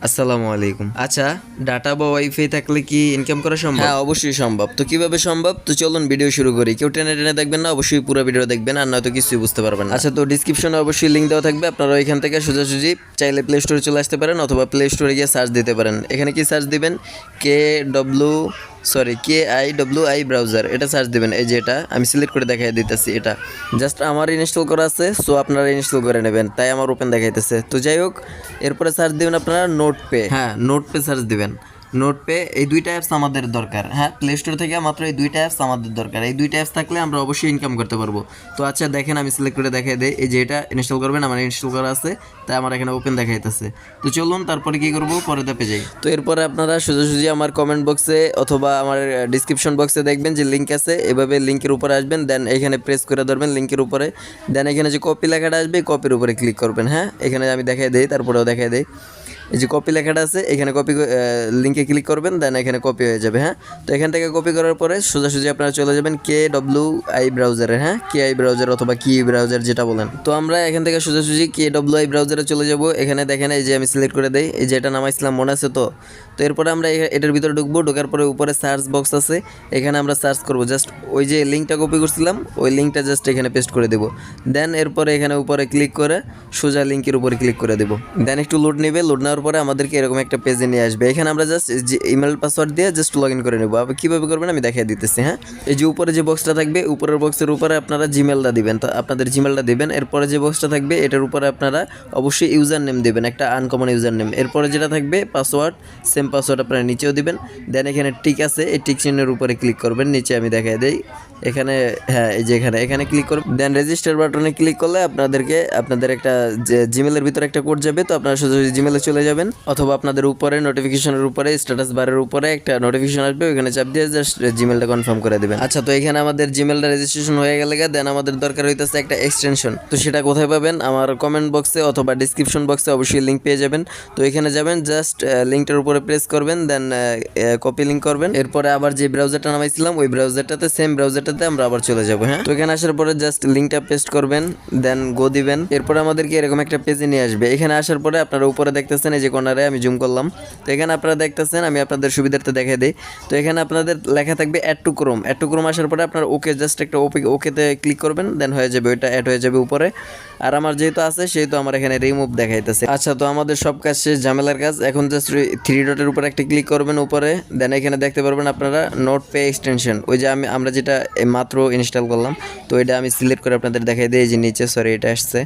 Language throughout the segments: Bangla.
আসসালামু আলাইকুম। আচ্ছা, ডাটা বা ওয়াইফাই থাকলে কি ইনকাম করা সম্ভব? হ্যাঁ, অবশ্যই সম্ভব। তো কিভাবে সম্ভব? তো চলুন ভিডিও শুরু করি। কেউ টেনে টেনে দেখবেন না, অবশ্যই পুরো ভিডিও দেখবেন, আর নয়তো কিছুই বুঝতে পারবেন না। আচ্ছা, তো ডিসক্রিপশনে অবশ্যই লিঙ্ক দেওয়া থাকবে, আপনারা ওইখান থেকে সোজাসুজি চাইলে প্লে স্টোরে চলে আসতে পারেন, অথবা প্লে স্টোরে গিয়ে সার্চ দিতে পারেন। এখানে কি সার্চ দিবেন? KIWI ব্রাউজার, এটা সার্চ দিবেন। এই যে এটা আমি সিলেক্ট করে দেখাই দিতেছি, এটা জাস্ট আমার ইনস্টল করা আছে, সো আপনারা ইনস্টল করে নেবেন, তাই আমার ওপেন দেখাইতেছে। তো যাই হোক, এরপরে সার্চ দিবেন আপনারা নোটপে। হ্যাঁ, নোটপে সার্চ দিবেন। নোটপে এই দুইটা অ্যাপস আমাদের দরকার। হ্যাঁ, প্লে স্টোর থেকে মাত্র এই দুইটা অ্যাপস আমাদের দরকার। এই দুইটা অ্যাপস থাকলে আমরা অবশ্যই ইনকাম করতে পারবো। তো আচ্ছা দেখেন, আমি সিলেক্ট করে দেখাই দেই। এই যে এটা ইনস্টল করবেন, আমার ইনস্টল করা আছে, তাই আমার এখানে ওপেন দেখাইতেছে। তো চলুন তারপরে কি করবো, পরে ধাপে যাই। তো এরপরে আপনারা সোজাসুজি আমার কমেন্ট বক্সে অথবা আমার ডিসক্রিপশন বক্সে দেখবেন যে লিঙ্ক আছে, এভাবে লিঙ্কের উপরে আসবেন, দেন এখানে প্রেস করে ধরবেন লিঙ্কের উপরে, দেন এখানে যে কপি লেখাটা আসবে, কপির উপরে ক্লিক করবেন। হ্যাঁ, এখানে আমি দেখাই দেই, তারপরেও দেখাই দেই। এই যে কপি লেখাটা আছে, এখানে কপি লিঙ্কে ক্লিক করবেন, দেন এখানে কপি হয়ে যাবে। হ্যাঁ, তো এখান থেকে কপি করার পরে সোজাসুজি আপনারা চলে যাবেন KWI ব্রাউজারে। হ্যাঁ, KI ব্রাউজার অথবা কি ব্রাউজার যেটা বলেন। তো আমরা এখান থেকে সোজাসুজি KWI ব্রাউজারে চলে যাব। এখানে দেখেন, এই যে আমি সিলেক্ট করে দেই, এই যে এটা নামাইছিলাম, মনে আছে তো? তো এরপরে আমরা এটার ভিতরে ঢুকবো, ঢোকার পরে উপরে সার্চ বক্স আছে, এখানে আমরা সার্চ করবো। জাস্ট ওই যে লিঙ্কটা কপি করছিলাম, ওই লিঙ্কটা জাস্ট এখানে পেস্ট করে দেবো। দেন এরপরে এখানে উপরে ক্লিক করে সোজা লিঙ্কের উপরে ক্লিক করে দেবো। দেন একটু লোড নেবে, লোড নেওয়ার পরে আমাদেরকে এরকম একটা পেজে নিয়ে আসবে। এখানে আমরা জাস্ট ইমেল পাসওয়ার্ড দিয়ে জাস্ট লগ ইন করে নেবো। আবার কীভাবে করবেন আমি দেখিয়ে দিতেছি। হ্যাঁ, এই যে উপরে যে বক্সটা থাকবে, উপরের বক্সের উপরে আপনারা জিমেলটা দিবেন। তো আপনাদের জিমেলটা দিবেন। এরপরে যে বক্সটা থাকবে, এটার উপরে আপনারা অবশ্যই ইউজার নেম দেবেন, একটা আনকমন ইউজার নেম। এরপরে যেটা থাকবে পাসওয়ার্ড, সেম পাসওয়ার্ড আপনারা নিচেও দিবেন। দেন এখানে টিক আছে, এই টিক চিহ্নের উপরে ক্লিক করবেন। নিচে আমি দেখাই দেই, এখানে, হ্যাঁ এই যে এখানে ক্লিক করবেন। দেন রেজিস্টার বাটনে ক্লিক করলে আপনাদের একটা যে জিমেলের ভিতরে একটা কোড যাবে। তো আপনারা সোজাসুজি জিমেলে চলে যাবেন, অথবা আপনাদের উপরে নোটিফিকেশনের উপরে স্ট্যাটাস বারের উপরে একটা নোটিফিকেশন আসবে, ওইখানে চাপ দিয়ে জাস্ট জিমেলটা কনফার্ম করে দেবেন। আচ্ছা, তো এখানে আমাদের জিমেলটা রেজিস্ট্রেশন হয়ে গেলে দেন আমাদের দরকার হইতেছে একটা এক্সটেনশন। তো সেটা কোথায় পাবেন? আমার কমেন্ট বক্সে অথবা ডিসক্রিপশন বক্সে অবশ্যই লিঙ্ক পেয়ে যাবেন। তো এখানে যাবেন, জাস্ট লিঙ্কটার উপরে প্রেস করবেন, দেন কপি লিঙ্ক করবেন। এরপরে আবার যে ব্রাউজারটা নামাইছিলাম, ওই ব্রাউজারটাতে, সেম ব্রাউজারটাতে আমরা আবার চলে যাবো। হ্যাঁ, তো এখানে আসার পরে জাস্ট লিঙ্কটা পেস্ট করবেন, দেন গো দিবেন। এরপরে আমাদেরকে এরকম একটা পেজে নিয়ে আসবে। এখানে আসার পরে আপনারা উপরে দেখতেছেন, এই যে কর্নারে আমি জুম করলাম। তো এখানে আপনারা দেখতেছেন, আমি আপনাদের সুবিধার্থে দেখাই দিই। তো এখানে আপনাদের লেখা থাকবে add to Chrome. Add to Chrome আসার পরে আপনার ওকে, জাস্ট একটা ওকেতে ক্লিক করবেন, দেন হয়ে যাবে, ওইটা অ্যাড হয়ে যাবে উপরে। আর আমার যেহেতু আছে, সেহেতু আমার এখানে রিমুভ দেখাইতেছে। আচ্ছা, তো আমাদের সব কাজ শেষ, ঝামেলার কাজ। এখন জাস্ট 3 ডটের উপরে একটা ক্লিক করবেন উপরে, দেন এখানে দেখতে পারবেন আপনারা নোটপে এক্সটেনশন, ওই যে আমরা যেটা মাত্র ইনস্টল করলাম। তো এটা আমি সিলেক্ট করে আপনাদের দেখাই দিই। এই যে নিচে, সরি এটা আসছে,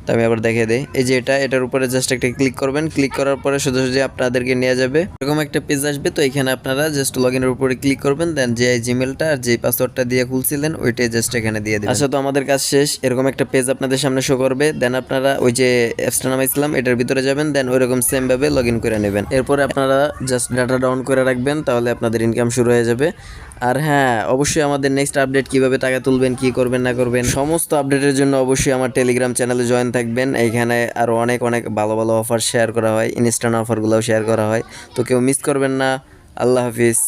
তো আমি আবার দেখিয়ে দিই। এই যে এটার উপরে জাস্ট একটা ক্লিক করবেন। ক্লিক করার পরে সোজাসুজি আপনাদেরকে নিয়ে যাবে, এরকম একটা পেজ আসবে। তো এখানে আপনারা জাস্ট লগ ইনের উপরে ক্লিক করবেন, দেন যে জিমেলটা আর যে পাসওয়ার্ডটা দিয়ে খুলছিলেন, ওইটাই জাস্ট এখানে দিয়ে দেবেন। আচ্ছা, তো আমাদের কাজ শেষ। এরকম একটা পেজ আপনাদের সামনে শো করবে। দেন আপনারা ওই যে অ্যাপসটা নামাইছিলাম, এটার ভিতরে যাবেন, দেন ওইরকম সেম ভাবে লগ ইন করে নেবেন। এরপরে আপনারা জাস্ট ডাটা ডাউন করে রাখবেন, তাহলে আপনাদের ইনকাম শুরু হয়ে যাবে। আর হ্যাঁ, অবশ্যই আমাদের নেক্সট আপডেট কিভাবে টাকা তুলবেন, কি করবেন না করবেন, সমস্ত আপডেটের জন্য অবশ্যই আমার টেলিগ্রাম চ্যানেলে জয়েন থাকবেন। এইখানে আরও অনেক ভালো ভালো অফার শেয়ার করা হয়, ইনস্ট্যান্ট অফারগুলোও শেয়ার করা হয়। তো কেউ মিস করবেন না। আল্লাহ হাফিজ।